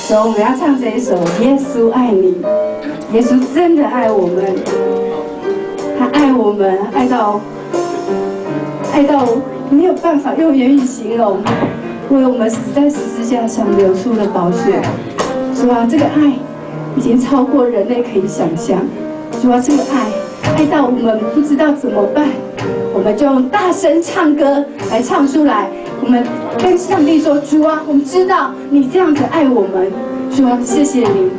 所以我们要唱这一首《耶稣爱你》。耶稣真的爱我们，他爱我们，爱到没有办法用言语形容，为我们死在十字架上流出了宝血。主啊，这个爱已经超过人类可以想象。主啊，这个爱到我们不知道怎么办，我们就用大声唱歌来唱出来。我们跟上帝说：主啊，我们知道你这样子爱我们。主啊，谢谢你。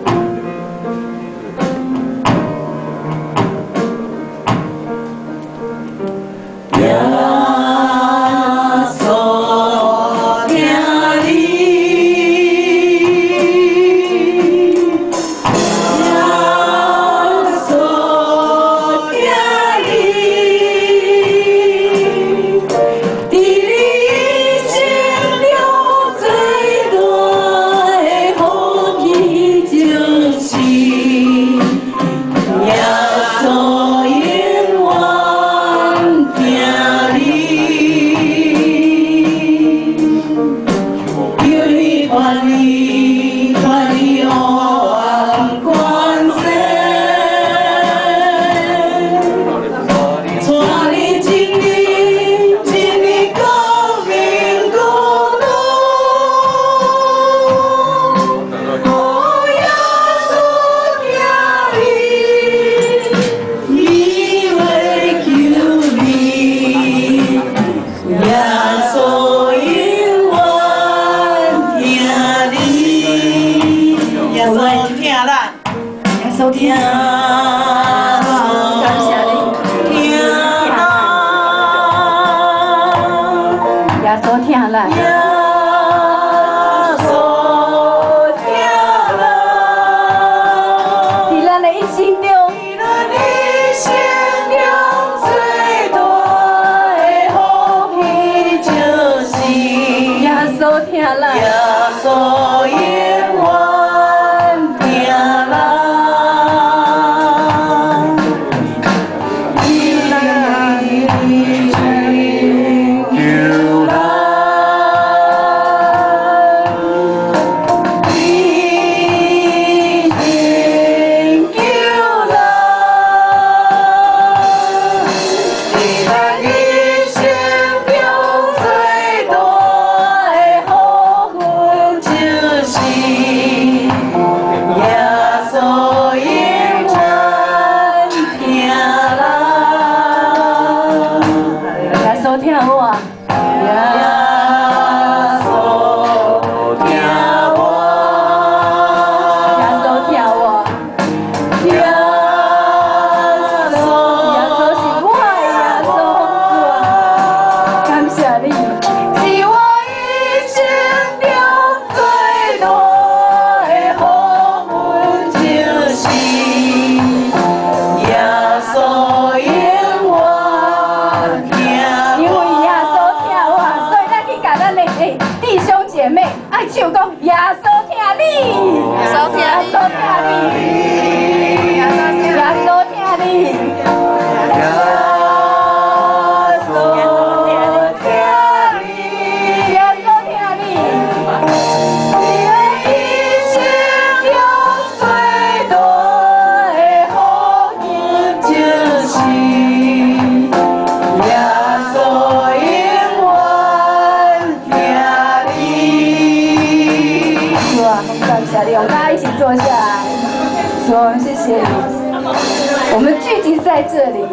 我们聚集在这里，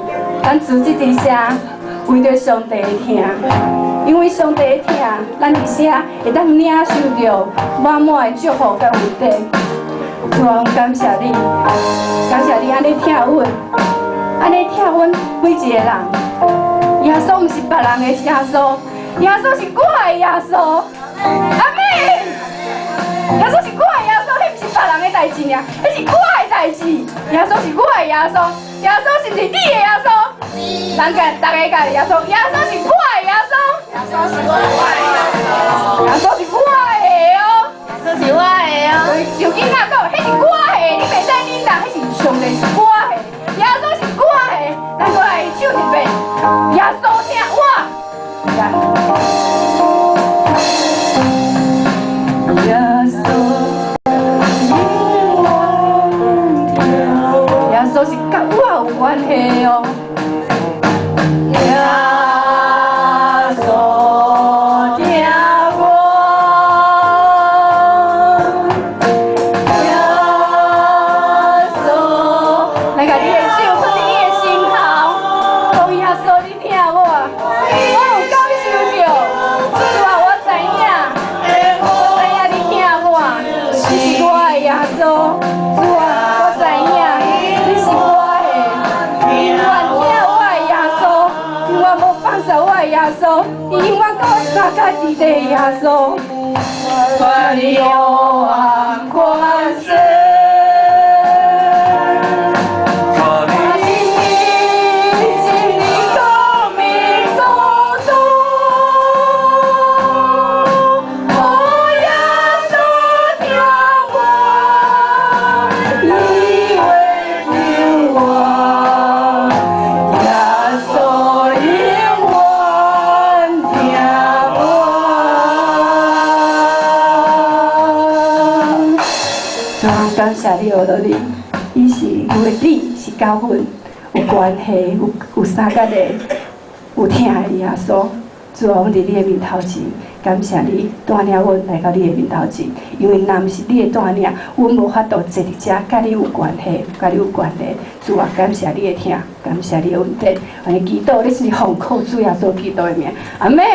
咱自己伫遮，为着上帝的听，因为上帝的听，咱伫遮会当领受到满满的祝福甲恩典。主啊，感谢你，感谢你安尼听阮，安尼听阮每一个人。耶稣毋是别人的耶稣，耶稣是我的耶稣。阿妹，耶稣是我的耶稣，迄毋是别人的代志尔，迄是我的代志。耶稣是我的耶稣，耶稣是毋是你的耶稣？咱大家讲耶稣，耶稣是我的耶稣，耶稣是我的耶稣，耶稣是我的哦，耶稣是我的哦。就囡仔讲，迄是我的，你袂使领导，迄是上帝是我的，耶稣是我的，咱过来手一遍，耶稣听我。耶稣。稣，主啊，我知影你是我的，你永远听我的耶稣，永远无放手我的耶稣，你永远跟我相家己的耶稣，我的永远关心。感谢你学到你，伊是因为你是教阮有关系、有相甲的、有听的耶稣。主啊，阮伫你的面头前，感谢你带领阮来到你的面头前，因为若毋是你的带领，阮无法度坐伫遮，甲你有关系，甲你有关系。主啊，感谢你的听，感谢你的恩典，安尼祈祷，你是奉靠主耶稣基督的名，阿门。